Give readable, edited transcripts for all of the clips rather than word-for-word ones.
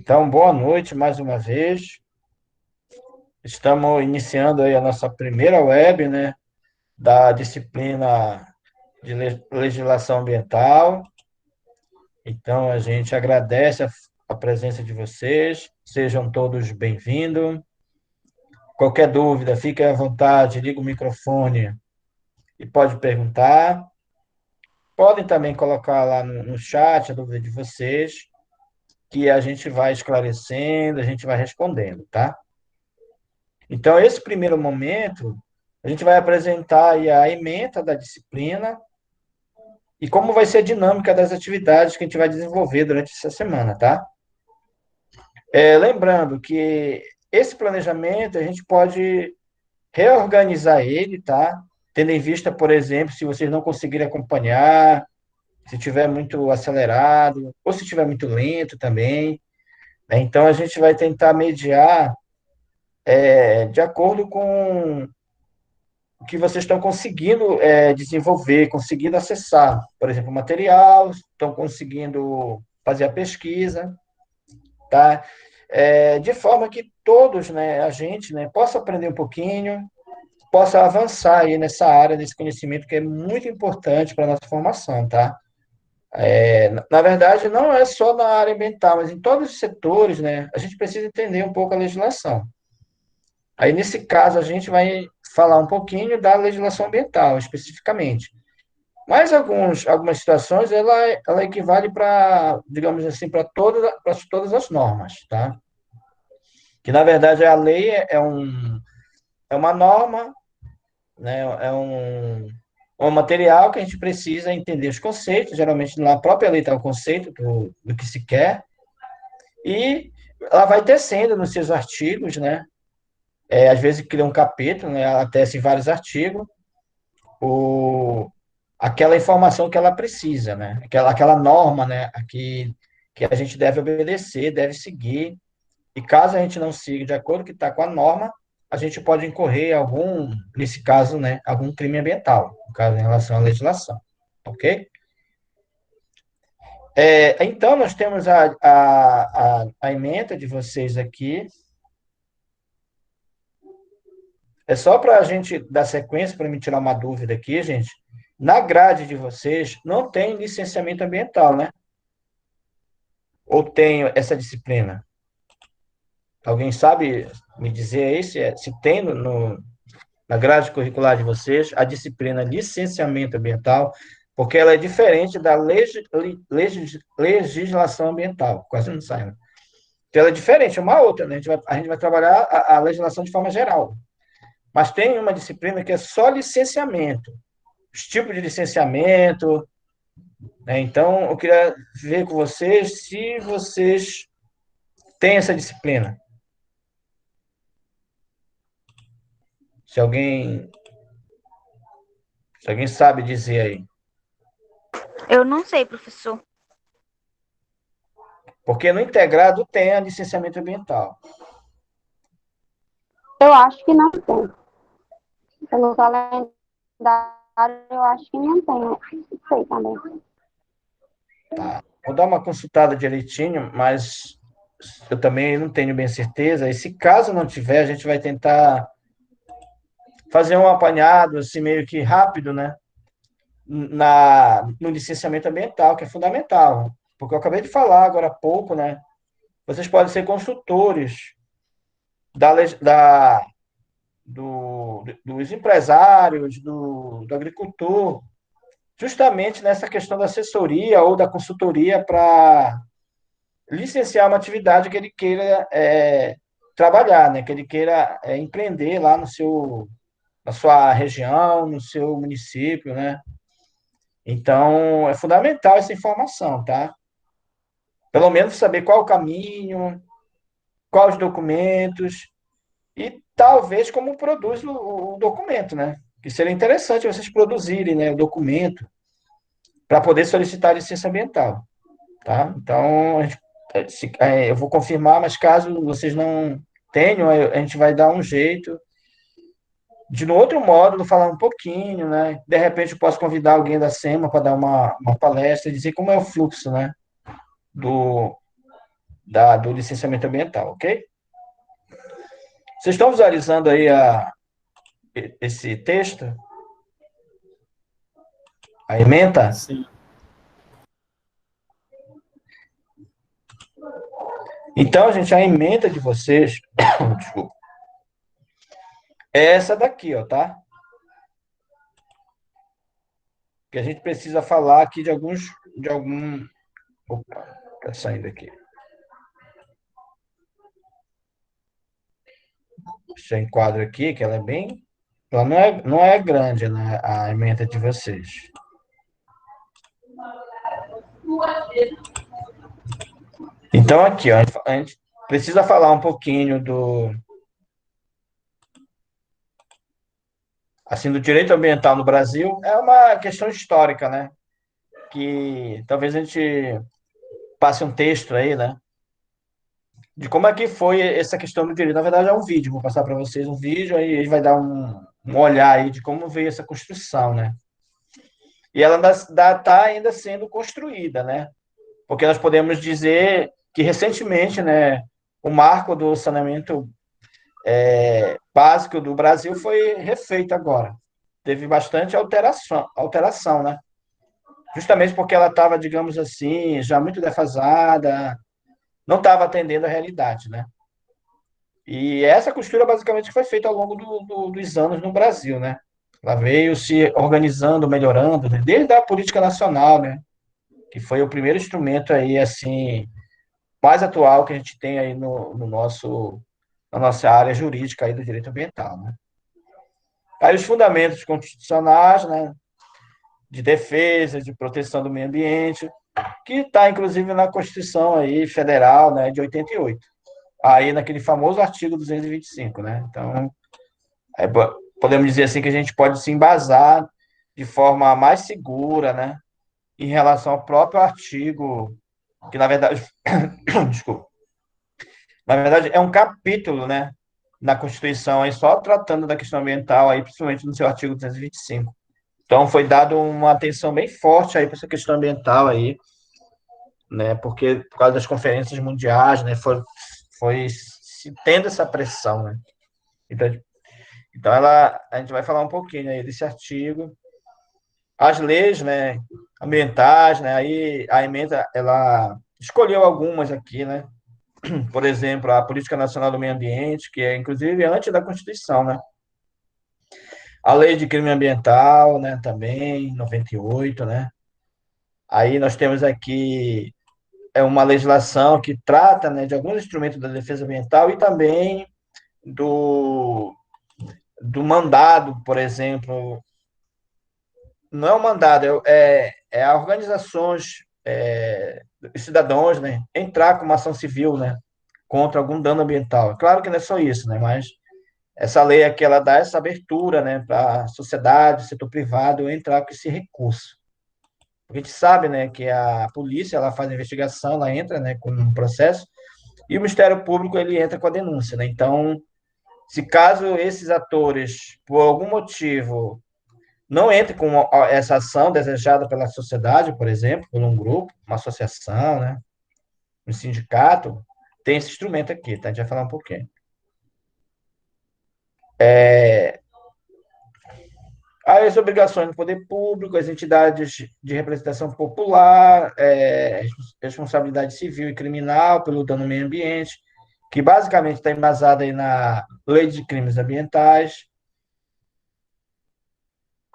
Então, boa noite mais uma vez. Estamos iniciando aí a nossa primeira web, né, da disciplina de legislação ambiental. Então, a gente agradece a presença de vocês. Sejam todos bem-vindos. Qualquer dúvida, fique à vontade, liga o microfone e pode perguntar. Podem também colocar lá no chat a dúvida de vocês, que a gente vai esclarecendo, a gente vai respondendo, tá? Então, esse primeiro momento, a gente vai apresentar aí a ementa da disciplina e como vai ser a dinâmica das atividades que a gente vai desenvolver durante essa semana, tá? Lembrando que esse planejamento a gente pode reorganizar ele, tá? Tendo em vista, por exemplo, se vocês não conseguirem acompanhar, se tiver muito acelerado, ou se tiver muito lento também, né? Então, a gente vai tentar mediar de acordo com o que vocês estão conseguindo desenvolver, conseguindo acessar, por exemplo, material, estão conseguindo fazer a pesquisa, tá? De forma que todos, né, a gente, né, possa aprender um pouquinho, possa avançar aí nessa área desse conhecimento que é muito importante para a nossa formação, tá? Na verdade, não é só na área ambiental, mas em todos os setores, né, a gente precisa entender um pouco a legislação. Aí, nesse caso, a gente vai falar um pouquinho da legislação ambiental, especificamente. Mas algumas situações, ela equivale para, digamos assim, para todas as normas, tá? Que, na verdade, a lei é uma norma, né? Um material que a gente precisa entender os conceitos, geralmente na própria lei está o conceito do que se quer, e ela vai tecendo nos seus artigos, né? Às vezes cria um capítulo, né? Ela tece em vários artigos, o, aquela informação que ela precisa, né? Aquela norma, né? Que a gente deve obedecer, deve seguir. E caso a gente não siga de acordo com o que está com a norma, a gente pode incorrer nesse caso, né? Algum crime ambiental, no caso em relação à legislação, ok? Então, nós temos a ementa de vocês aqui. É só para a gente dar sequência, para me tirar uma dúvida aqui, gente. Na grade de vocês, não tem licenciamento ambiental, né? Ou tem essa disciplina? Alguém sabe me dizer aí se tem na grade curricular de vocês a disciplina licenciamento ambiental? Porque ela é diferente da legislação ambiental, quase não sai, né? Então, ela é diferente, é uma outra, né? A gente vai trabalhar a legislação de forma geral. Mas tem uma disciplina que é só licenciamento, os tipos de licenciamento, né? Então, eu queria ver com vocês se vocês têm essa disciplina. Se alguém, se alguém sabe dizer aí. Eu não sei, professor. Porque no integrado tem a licenciamento ambiental. Eu acho que não tem. Pelo calendário, eu acho que não tem. Não sei também. Tá? Vou dar uma consultada direitinho, mas eu também não tenho bem certeza. E se caso não tiver, a gente vai tentar fazer um apanhado, assim, meio que rápido, né? No licenciamento ambiental, que é fundamental. Porque eu acabei de falar agora há pouco, né? Vocês podem ser consultores da, dos empresários, do agricultor, justamente nessa questão da assessoria ou da consultoria para licenciar uma atividade que ele queira trabalhar, né? Que ele queira empreender lá na sua região, no seu município, né? Então, é fundamental essa informação, tá? Pelo menos saber qual o caminho, quais os documentos e talvez como produz o documento, né? Que seria interessante vocês produzirem, né, o documento para poder solicitar a licença ambiental, tá? Então, eu vou confirmar, mas caso vocês não tenham, a gente vai dar um jeito de, no outro módulo, falar um pouquinho, né? De repente, eu posso convidar alguém da SEMA para dar uma palestra e dizer como é o fluxo, né? Do, do licenciamento ambiental, ok? Vocês estão visualizando aí esse texto? A ementa? Sim. Então, gente, a ementa de vocês, desculpa, é essa daqui, ó, tá? Que a gente precisa falar aqui de algum, opa, tá saindo aqui. Deixa eu enquadro aqui, que ela é bem, ela não é grande, né, a ementa de vocês. Então, aqui, ó, a gente precisa falar um pouquinho assim, do direito ambiental no Brasil. É uma questão histórica, né? Que talvez a gente passe um texto aí, né? De como é que foi essa questão do direito. Na verdade, é um vídeo, vou passar para vocês um vídeo, aí ele vai dar um olhar aí de como veio essa construção, né? E ela está ainda sendo construída, né? Porque nós podemos dizer que recentemente, né, o marco do saneamento básico do Brasil foi refeito agora. Teve bastante alteração, né? Justamente porque ela estava, digamos assim, já muito defasada, não estava atendendo a realidade, né? E essa costura basicamente foi feita ao longo dos anos no Brasil, né? Ela veio se organizando, melhorando, né? Desde a política nacional, né? Que foi o primeiro instrumento aí, assim, mais atual que a gente tem aí na nossa área jurídica aí do direito ambiental, né? Aí os fundamentos constitucionais, né? De defesa, de proteção do meio ambiente, que está, inclusive, na Constituição aí, Federal, né? De 88. Aí naquele famoso artigo 225, né? Então, é, podemos dizer assim que a gente pode se embasar de forma mais segura, né? Em relação ao próprio artigo, que na verdade, desculpa, na verdade é um capítulo, né? Na Constituição, aí só tratando da questão ambiental, aí, principalmente no seu artigo 225. Então, foi dado uma atenção bem forte aí para essa questão ambiental aí, né? Porque por causa das conferências mundiais, né? Foi se tendo essa pressão, né? Então, a gente vai falar um pouquinho aí desse artigo. As leis, né, ambientais, né, aí a emenda, ela escolheu algumas aqui, né, por exemplo, a Política Nacional do Meio Ambiente, que é, inclusive, antes da Constituição, né, a Lei de Crime Ambiental, né, também, 98, né, aí nós temos aqui uma legislação que trata, né, de alguns instrumentos da defesa ambiental e também do, do mandado, por exemplo, não é um mandado, é a organizações, cidadãos, né, entrar com uma ação civil, né, contra algum dano ambiental. É claro que não é só isso, né, mas essa lei aqui, ela dá essa abertura, né, para a sociedade, setor privado, entrar com esse recurso. Porque a gente sabe, né, que a polícia, ela faz a investigação, ela entra, né, com um processo, e o Ministério Público, ele entra com a denúncia, né, então, se caso esses atores, por algum motivo, não entre com essa ação desejada pela sociedade, por exemplo, por um grupo, uma associação, né, um sindicato, tem esse instrumento aqui, tá? A gente vai falar um pouquinho. As obrigações do poder público, as entidades de representação popular, responsabilidade civil e criminal pelo dano ao meio ambiente, que basicamente está embasada aí na Lei de Crimes Ambientais,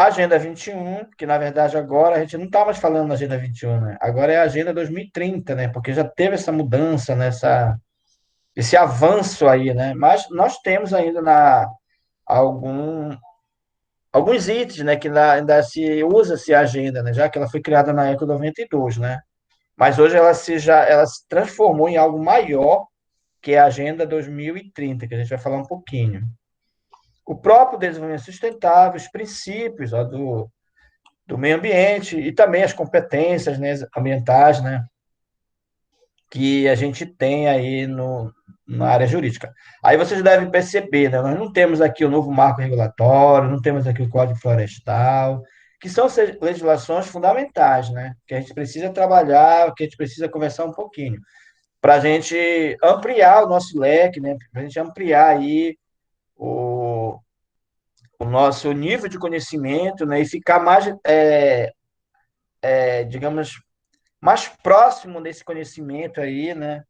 Agenda 21, que na verdade agora a gente não está mais falando na Agenda 21, né? Agora é a Agenda 2030, né? Porque já teve essa mudança, né? Esse avanço aí, né? Mas nós temos ainda algum, alguns itens, né? Que ainda se usa-se a agenda, né? Já que ela foi criada na época de 92, né? Mas hoje ela se transformou em algo maior, que é a Agenda 2030, que a gente vai falar um pouquinho. O próprio desenvolvimento sustentável, os princípios ó, do meio ambiente e também as competências, né, ambientais, né, que a gente tem aí na área jurídica. Aí vocês devem perceber, né, nós não temos aqui o novo marco regulatório, não temos aqui o Código Florestal, que são legislações fundamentais, né, que a gente precisa trabalhar, que a gente precisa conversar um pouquinho. para a gente ampliar o nosso leque, né? Para a gente ampliar aí o, o nosso nível de conhecimento, né? E ficar mais, digamos, mais próximo desse conhecimento aí, né?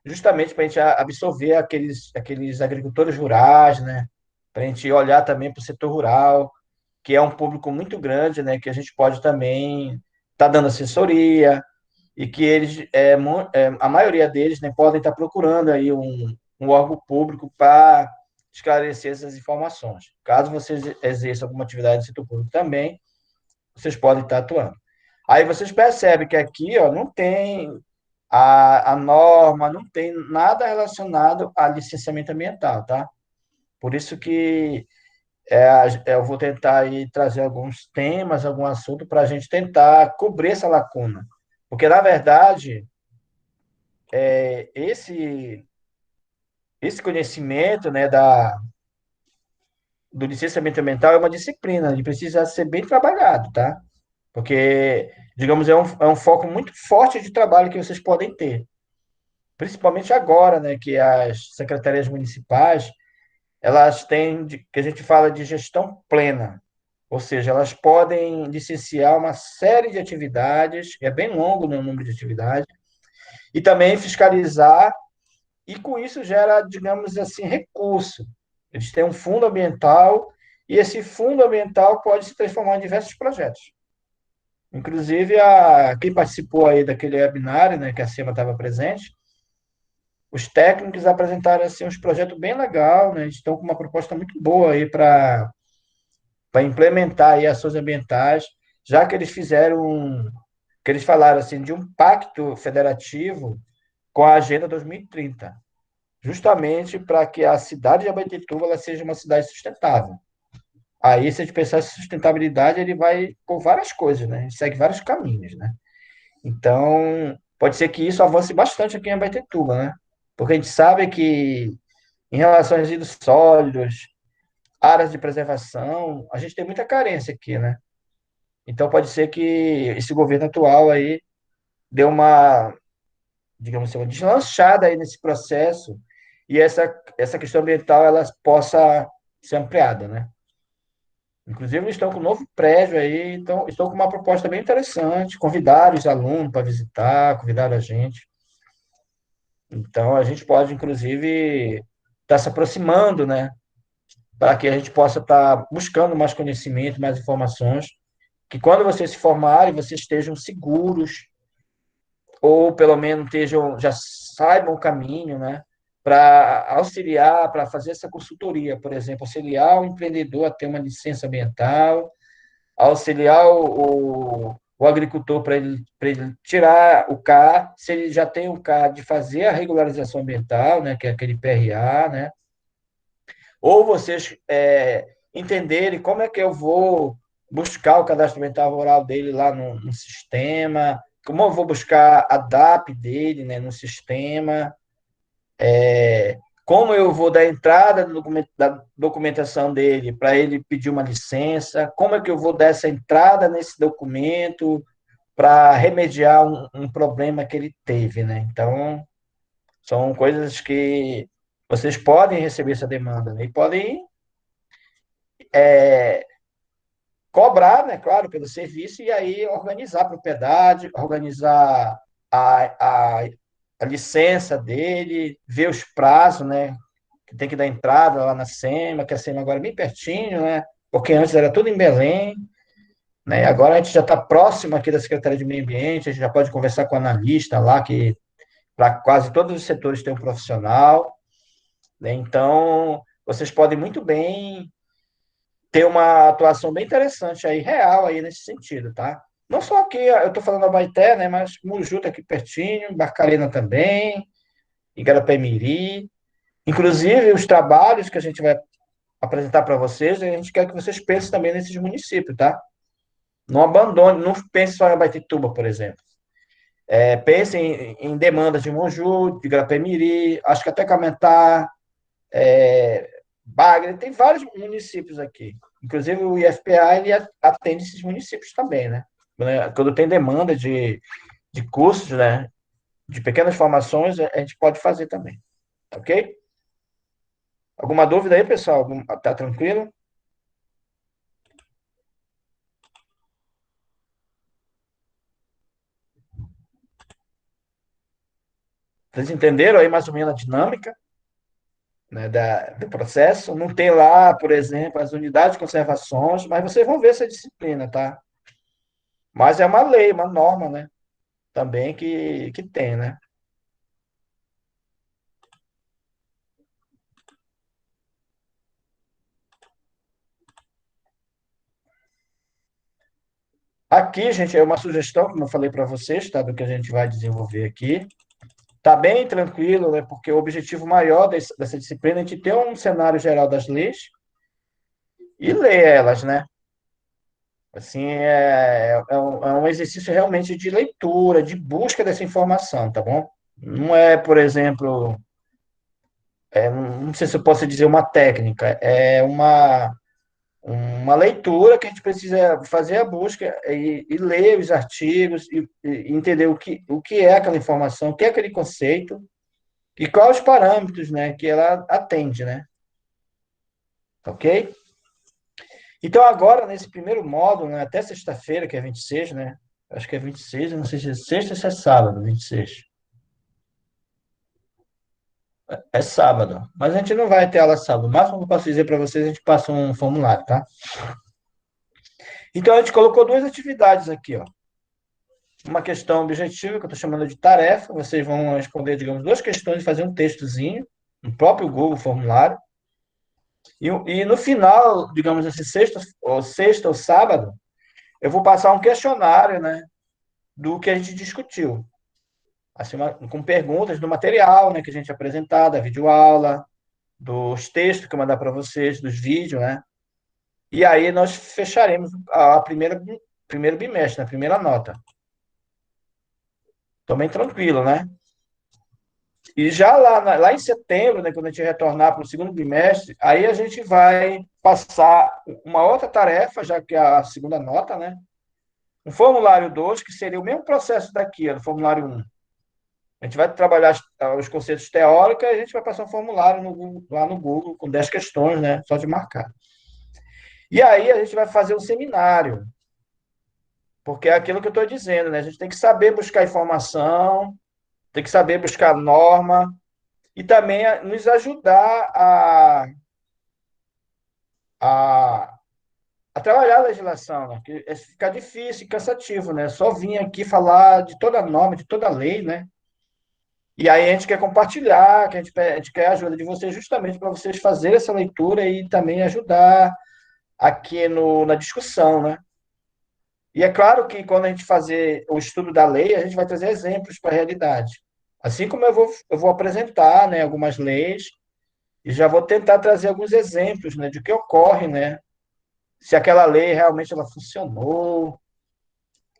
Justamente para a gente absorver aqueles agricultores rurais, né? Para a gente olhar também para o setor rural, que é um público muito grande, né? Que a gente pode também estar dando assessoria e que eles, a maioria deles, né, podem estar procurando aí um órgão público para esclarecer essas informações. Caso vocês exerçam alguma atividade do setor público também, vocês podem estar atuando. Aí vocês percebem que aqui, ó, não tem a norma, não tem nada relacionado a licenciamento ambiental, tá? Por isso que eu vou tentar aí trazer alguns temas, algum assunto para a gente tentar cobrir essa lacuna. Porque, na verdade, esse conhecimento, né, do licenciamento ambiental é uma disciplina, ele precisa ser bem trabalhado, tá? Porque, digamos, é um foco muito forte de trabalho que vocês podem ter. Principalmente agora, né, que as secretarias municipais, elas têm, que a gente fala de gestão plena, ou seja, elas podem licenciar uma série de atividades, é bem longo, né, o número de atividades, e também fiscalizar, e com isso gera, digamos assim, recurso. Eles têm um fundo ambiental, e esse fundo ambiental pode se transformar em diversos projetos. Inclusive, quem participou aí daquele webinar, né, que a SEMA estava presente, os técnicos apresentaram assim, uns projetos bem legais, né? Eles estão com uma proposta muito boa aí para implementar aí ações ambientais, já que eles que eles falaram assim de um pacto federativo com a Agenda 2030, justamente para que a cidade de Abaetetuba ela seja uma cidade sustentável. Aí, se a gente pensar em sustentabilidade, ele vai por várias coisas, né? Ele segue vários caminhos, né? Então, pode ser que isso avance bastante aqui em Abaetetuba, né? Porque a gente sabe que, em relação a resíduos sólidos, áreas de preservação, a gente tem muita carência aqui, né? Então, pode ser que esse governo atual aí dê uma, digamos assim, uma deslanchada aí nesse processo e essa questão ambiental ela possa ser ampliada, né? Inclusive, eles estão com um novo prédio aí, então estão com uma proposta bem interessante, convidaram os alunos para visitar, convidaram a gente. Então, a gente pode, inclusive, estar se aproximando, né? Para que a gente possa estar buscando mais conhecimento, mais informações, que quando vocês se formarem, vocês estejam seguros, ou pelo menos estejam, já saibam o caminho, né? Para auxiliar, para fazer essa consultoria, por exemplo, auxiliar o empreendedor a ter uma licença ambiental, auxiliar o agricultor para ele tirar o CA, se ele já tem o CA, de fazer a regularização ambiental, né, que é aquele PRA, né? Ou vocês entenderem como é que eu vou buscar o cadastro ambiental rural dele lá no sistema, como eu vou buscar a DAP dele, né, no sistema, como eu vou dar entrada da documentação dele para ele pedir uma licença, como é que eu vou dar essa entrada nesse documento para remediar um problema que ele teve, né? Então, são coisas que vocês podem receber essa demanda, né? E podem cobrar, né, claro, pelo serviço, e aí organizar a propriedade, organizar a, a, a licença dele, ver os prazos, né, que tem que dar entrada lá na SEMA, que a SEMA agora é bem pertinho, né, porque antes era tudo em Belém, né, agora a gente já está próximo aqui da Secretaria de Meio Ambiente, a gente já pode conversar com o analista lá, que para quase todos os setores tem um profissional, né, então vocês podem muito bem ter uma atuação bem interessante aí, real aí nesse sentido, tá? Não só aqui, eu estou falando da Baité, né, mas Muju tá aqui pertinho, Barcarena também, Igarapé-Miri. Inclusive, os trabalhos que a gente vai apresentar para vocês, a gente quer que vocês pensem também nesses municípios, tá? Não abandone, não pense só em Abaetetuba, por exemplo. Pensem em demandas de Moju, de Igarapé-Miri, acho que até Cametá, Bagre, tem vários municípios aqui. Inclusive o IFPA ele atende esses municípios também, né? Quando tem demanda de cursos, né? de pequenas formações, a gente pode fazer também, ok? Alguma dúvida aí, pessoal? Tá tranquilo? Vocês entenderam aí mais ou menos a dinâmica, né, do processo? Não tem lá, por exemplo, as unidades de conservações, mas vocês vão ver essa disciplina, tá? Mas é uma lei, uma norma, né? Também que tem, né? Aqui, gente, é uma sugestão, como eu falei para vocês, tá? Do que a gente vai desenvolver aqui. Tá bem tranquilo, né? Porque o objetivo maior dessa disciplina é a gente ter um cenário geral das leis e ler elas, né? Assim, é um exercício realmente de leitura, de busca dessa informação, tá bom? Não é, por exemplo, não sei se eu posso dizer uma técnica, é uma leitura que a gente precisa fazer a busca e ler os artigos e entender o que é aquela informação, o que é aquele conceito e quais os parâmetros, né, que ela atende, né? Ok? Então, agora, nesse primeiro módulo, né, até sexta-feira, que é 26, né? Acho que é 26, eu não sei se é sexta ou se é sábado, 26. É sábado. Mas a gente não vai ter aula sábado. O máximo que eu posso dizer para vocês, a gente passa um formulário, tá? Então, a gente colocou duas atividades aqui, ó. Uma questão objetiva, que eu estou chamando de tarefa. Vocês vão responder, digamos, duas questões e fazer um textozinho no próprio Google Formulário. E no final, digamos assim, sexta ou sábado, eu vou passar um questionário, né, do que a gente discutiu. Assim, com perguntas do material, né, que a gente apresentar, da videoaula, dos textos que eu mandar para vocês, dos vídeos, né? E aí nós fecharemos a primeiro bimestre, a primeira nota. Tô bem tranquilo, né? E já lá em setembro, né, quando a gente retornar para o segundo bimestre, aí a gente vai passar uma outra tarefa, já que é a segunda nota, né? Um formulário 2 que seria o mesmo processo daqui, do formulário 1. A gente vai trabalhar os conceitos teóricos e a gente vai passar um formulário lá no Google com 10 questões, né? Só de marcar. E aí a gente vai fazer um seminário, porque é aquilo que eu estou dizendo, né? A gente tem que saber buscar informação, tem que saber buscar norma e também nos ajudar a, a trabalhar a legislação, né? Porque fica difícil e cansativo, né? Só vir aqui falar de toda norma, de toda lei, né? E aí a gente quer compartilhar, que a gente quer a ajuda de vocês justamente para vocês fazerem essa leitura e também ajudar aqui na discussão, né? E é claro que quando a gente fazer o estudo da lei, a gente vai trazer exemplos para a realidade. Assim como eu vou apresentar, né, algumas leis e já vou tentar trazer alguns exemplos, né, de que ocorre, né, se aquela lei realmente ela funcionou,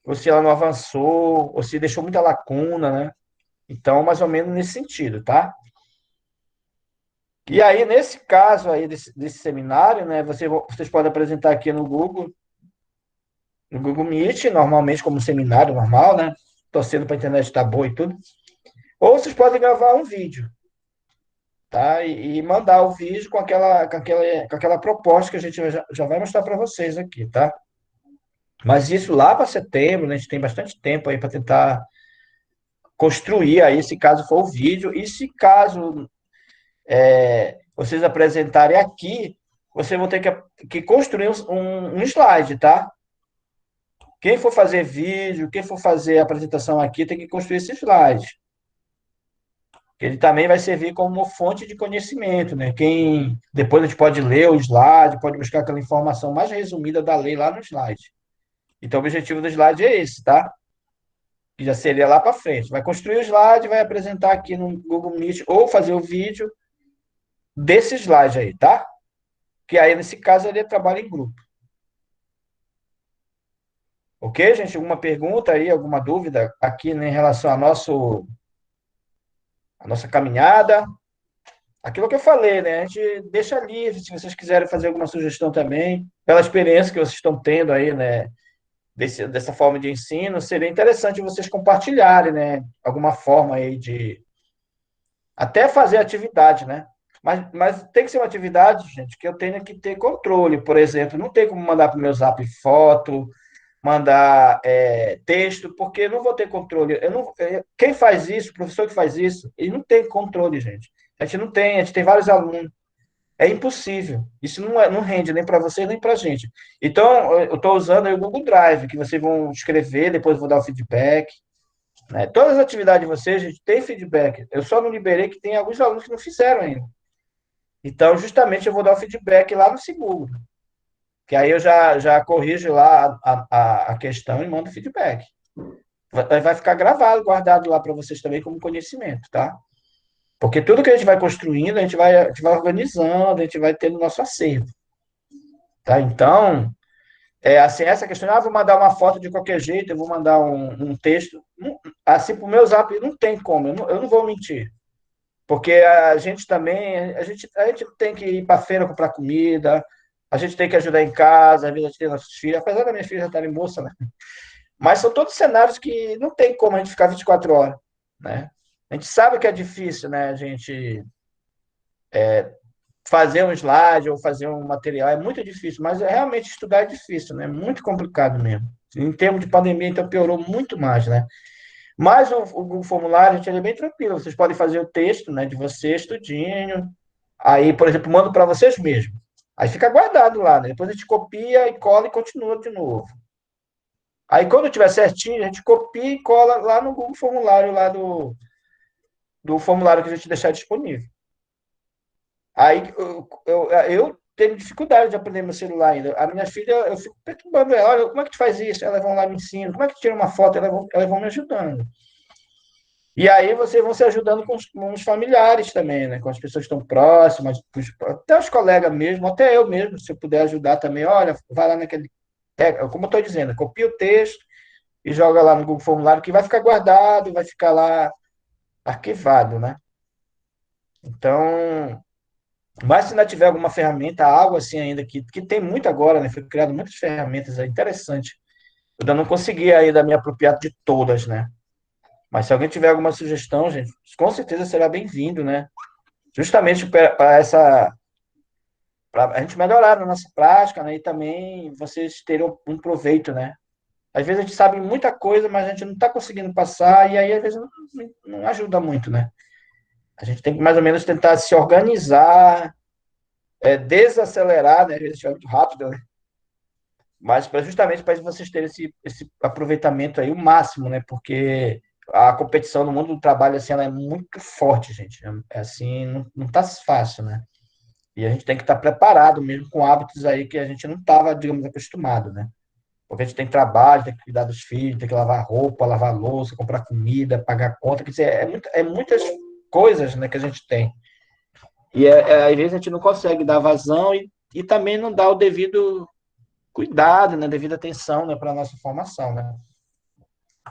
ou se ela não avançou, ou se deixou muita lacuna, né? Então, mais ou menos nesse sentido, tá? E aí, nesse caso aí desse seminário, né, vocês podem apresentar aqui no Google Meet, normalmente como seminário normal, né? Torcendo para a internet estar boa e tudo. Ou vocês podem gravar um vídeo, tá? E mandar o vídeo com aquela proposta que a gente já vai mostrar para vocês aqui, tá? Mas isso lá para setembro, né? A gente tem bastante tempo aí para tentar construir aí, se caso for o vídeo. E se caso vocês apresentarem aqui, vocês vão ter que construir um slide, tá? Quem for fazer vídeo, quem for fazer apresentação aqui, tem que construir esse slide. Ele também vai servir como uma fonte de conhecimento, né? Depois a gente pode ler o slide, pode buscar aquela informação mais resumida da lei lá no slide. Então, o objetivo do slide é esse, tá? Que já seria lá para frente. Vai construir o slide, vai apresentar aqui no Google Meet ou fazer o vídeo desse slide aí, tá? Que aí, nesse caso, ele trabalha em grupo. Ok, gente? Alguma pergunta aí, alguma dúvida aqui, né, em relação à nossa caminhada? Aquilo que eu falei, né? A gente deixa livre, se vocês quiserem fazer alguma sugestão também, pela experiência que vocês estão tendo aí, né? dessa forma de ensino, seria interessante vocês compartilharem, né? Alguma forma aí de até fazer atividade, né? Mas tem que ser uma atividade, gente, que eu tenha que ter controle. Por exemplo, não tem como mandar para o meu Zap foto, mandar texto, porque eu não vou ter controle. Eu não, quem faz isso, o professor que faz isso, ele não tem controle, gente. A gente tem vários alunos. É impossível. Isso não rende nem para você, nem para a gente. Então, eu estou usando aí o Google Drive, que vocês vão escrever, depois eu vou dar o feedback. Né? Todas as atividades de vocês, gente, tem feedback. Eu só não liberei que tem alguns alunos que não fizeram ainda. Então, justamente, eu vou dar o feedback lá no segundo. Que aí eu já corrijo lá a questão e mando feedback. Vai ficar gravado, guardado lá para vocês também como conhecimento, tá? Porque tudo que a gente vai construindo, a gente vai organizando, a gente vai tendo nosso acervo, tá? Então, assim, essa questão, vou mandar uma foto de qualquer jeito, eu vou mandar um texto. Assim, para o meu Zap, não tem como, eu não vou mentir. Porque a gente também, a gente tem que ir para a feira comprar comida, a gente tem que ajudar em casa, às vezes a gente tem nossos filhos, apesar da minha filha já estar em moça, né? Mas são todos cenários que não tem como a gente ficar 24 horas, né? A gente sabe que é difícil, né? A gente fazer um slide ou fazer um material é muito difícil, mas realmente estudar é difícil, né? Muito complicado mesmo. Em termos de pandemia, então piorou muito mais, né? Mas o Google Formulário, gente, ele é bem tranquilo. Vocês podem fazer o texto, né, de vocês, tudinho. Aí, por exemplo, mando para vocês mesmos. Aí fica guardado lá, né? Depois a gente copia e cola e continua de novo. Aí, quando tiver certinho, a gente copia e cola lá no Google Formulário, lá do formulário que a gente deixar disponível. Aí, eu tenho dificuldade de aprender meu celular ainda. A minha filha, eu fico perturbando ela. Olha, como é que tu faz isso? Elas vão lá me ensinam. Como é que tira uma foto? Elas vão me ajudando. E aí vocês vão se ajudando com os familiares também, né? Com as pessoas que estão próximas, até os colegas mesmo, até eu mesmo, se eu puder ajudar também, olha, vai lá naquele. Como eu estou dizendo, copia o texto e joga lá no Google Formulário, que vai ficar guardado, vai ficar lá arquivado, né? Então, mas se ainda tiver alguma ferramenta, algo assim ainda, que tem muito agora, né? Foi criado muitas ferramentas, é interessante. Eu ainda não consegui ainda me apropriar de todas, né? Mas se alguém tiver alguma sugestão, gente, com certeza será bem-vindo, né? Justamente para para a gente melhorar na nossa prática, né? E também vocês terem um proveito, né? Às vezes a gente sabe muita coisa, mas a gente não está conseguindo passar, e aí às vezes não ajuda muito, né? A gente tem que mais ou menos tentar se organizar, desacelerar, né? Às vezes a gente vai muito rápido, né? Mas justamente para vocês terem esse aproveitamento aí o máximo, né? Porque a competição no mundo do trabalho, assim, ela é muito forte, gente. É assim, não tá fácil, né? E a gente tem que estar preparado mesmo com hábitos aí que a gente não estava, digamos, acostumado, né? Porque a gente tem trabalho, tem que cuidar dos filhos, tem que lavar roupa, lavar louça, comprar comida, pagar conta, quer dizer, muitas coisas, né, que a gente tem. E às vezes a gente não consegue dar vazão e também não dá o devido cuidado, né, devida atenção, né, para a nossa formação, né?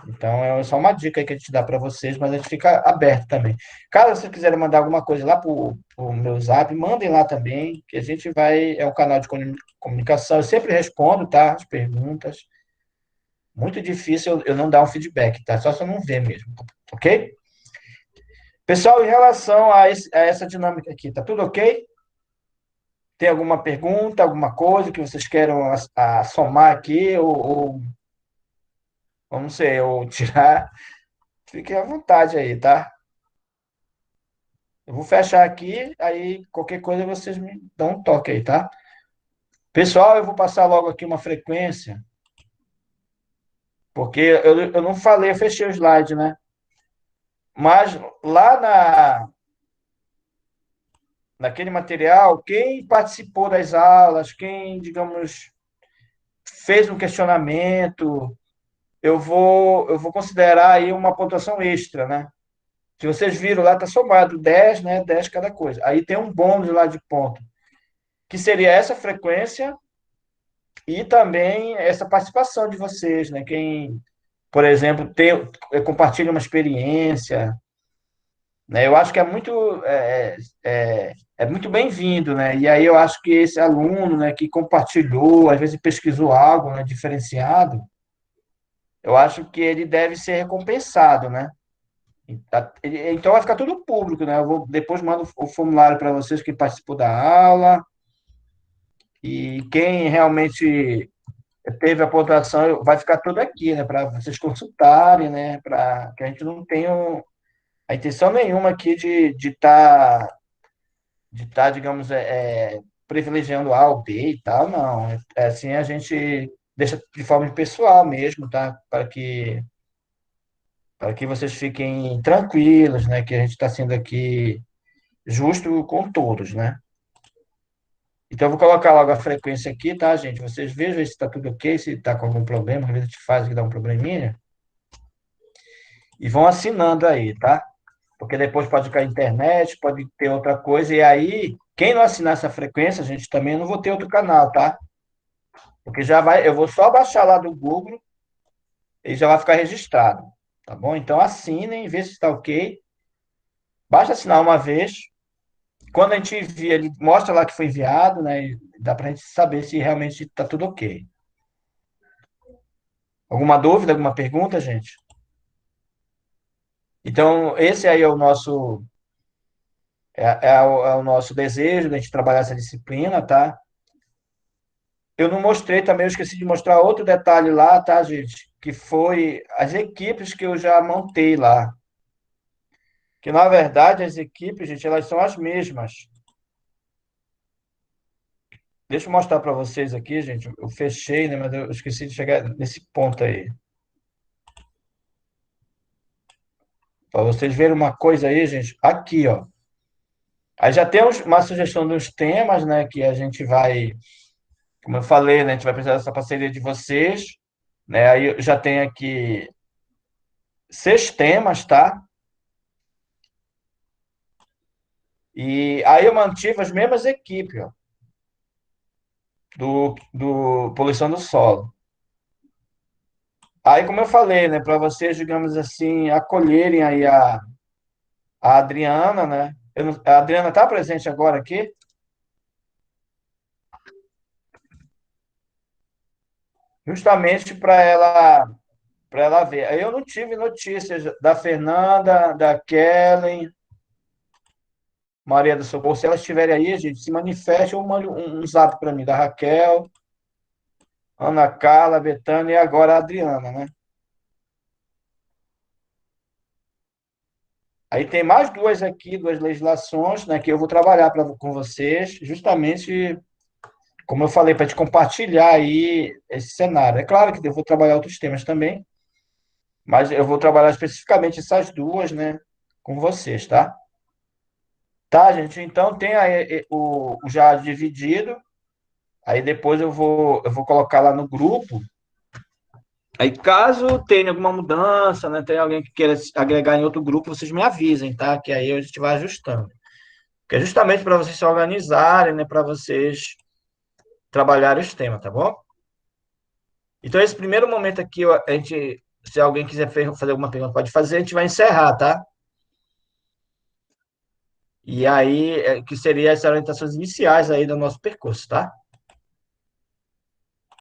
Então, é só uma dica aí que a gente dá para vocês, mas a gente fica aberto também. Caso vocês quiserem mandar alguma coisa lá para o meu Zap, mandem lá também, que a gente vai. É um canal de comunicação. Eu sempre respondo, tá? As perguntas. Muito difícil eu não dar um feedback, tá? Só se eu não ver mesmo, ok? Pessoal, em relação a essa dinâmica aqui, tá tudo ok? Tem alguma pergunta, alguma coisa que vocês queiram somar aqui, ou não sei, ou tirar? Fiquem à vontade aí, tá? Eu vou fechar aqui, aí qualquer coisa vocês me dão um toque aí, tá? Pessoal, eu vou passar logo aqui uma frequência, porque eu não falei, eu fechei o slide, né? Mas lá naquele material, quem participou das aulas, quem, digamos, fez um questionamento, eu vou considerar aí uma pontuação extra, né? Se vocês viram lá, tá somado 10, né? 10 cada coisa. Aí tem um bônus lá de ponto, que seria essa frequência e também essa participação de vocês, né? Quem, por exemplo, compartilha uma experiência, né? Eu acho que é muito bem-vindo, né? E aí eu acho que esse aluno, né, que compartilhou, às vezes pesquisou algo, né, diferenciado, eu acho que ele deve ser recompensado, né? Então vai ficar tudo público, né? Eu vou depois mando o formulário para vocês que participou da aula e quem realmente teve a pontuação vai ficar tudo aqui, né? Para vocês consultarem, né? Para que a gente não tenha a intenção nenhuma aqui digamos, privilegiando A ou B e tal, não. É assim a gente deixa de forma pessoal mesmo, tá? Para que vocês fiquem tranquilos, né? Que a gente está sendo aqui justo com todos, né? Então, eu vou colocar logo a frequência aqui, tá, gente? Vocês vejam se está tudo ok, se está com algum problema, às vezes a gente faz que dá um probleminha, e vão assinando aí, tá? Porque depois pode cair internet, pode ter outra coisa, e aí, quem não assinar essa frequência, a gente também não vou ter outro canal, tá? Porque já vai, eu vou só baixar lá do Google e já vai ficar registrado, tá bom? Então, assinem, vê se está ok. Basta assinar uma vez. Quando a gente envia, ele mostra lá que foi enviado, né? E dá para a gente saber se realmente está tudo ok. Alguma dúvida, alguma pergunta, gente? Então, esse aí é o nosso desejo de a gente trabalhar essa disciplina, tá? Eu não mostrei também, eu esqueci de mostrar outro detalhe lá, tá, gente? Que foi as equipes que eu já montei lá. Que, na verdade, as equipes, gente, elas são as mesmas. Deixa eu mostrar para vocês aqui, gente. Eu fechei, né? Mas eu esqueci de chegar nesse ponto aí. Para vocês verem uma coisa aí, gente. Aqui, ó. Aí já temos uma sugestão dos temas, né? Que a gente vai, como eu falei, né? A gente vai precisar dessa parceria de vocês, né? Aí eu já tem aqui 6 temas, tá? E aí eu mantive as mesmas equipes, ó, do poluição do solo. Aí, como eu falei, né? Para vocês, digamos assim, acolherem aí a Adriana, né? A Adriana está presente agora aqui? Justamente para ela ver. Aí eu não tive notícias da Fernanda, da Kellen, Maria do Socorro. Se elas estiverem aí, gente, se manifeste ou mande um zap para mim, da Raquel, Ana Carla, Betânia e agora a Adriana, né? Aí tem mais duas aqui, duas legislações, né, que eu vou trabalhar com vocês, justamente, como eu falei, para te compartilhar aí esse cenário. É claro que eu vou trabalhar outros temas também, mas eu vou trabalhar especificamente essas duas, né, com vocês, tá? Tá, gente? Então tem aí o já dividido, aí depois eu vou colocar lá no grupo. Aí caso tenha alguma mudança, né, tem alguém que queira se agregar em outro grupo, vocês me avisem, tá? Que aí a gente vai ajustando. Que é justamente para vocês se organizarem, né, para vocês trabalharem os temas, tá bom? Então esse primeiro momento aqui, a gente, se alguém quiser fazer alguma pergunta, pode fazer, a gente vai encerrar, tá? E aí, que seria as orientações iniciais aí do nosso percurso, tá?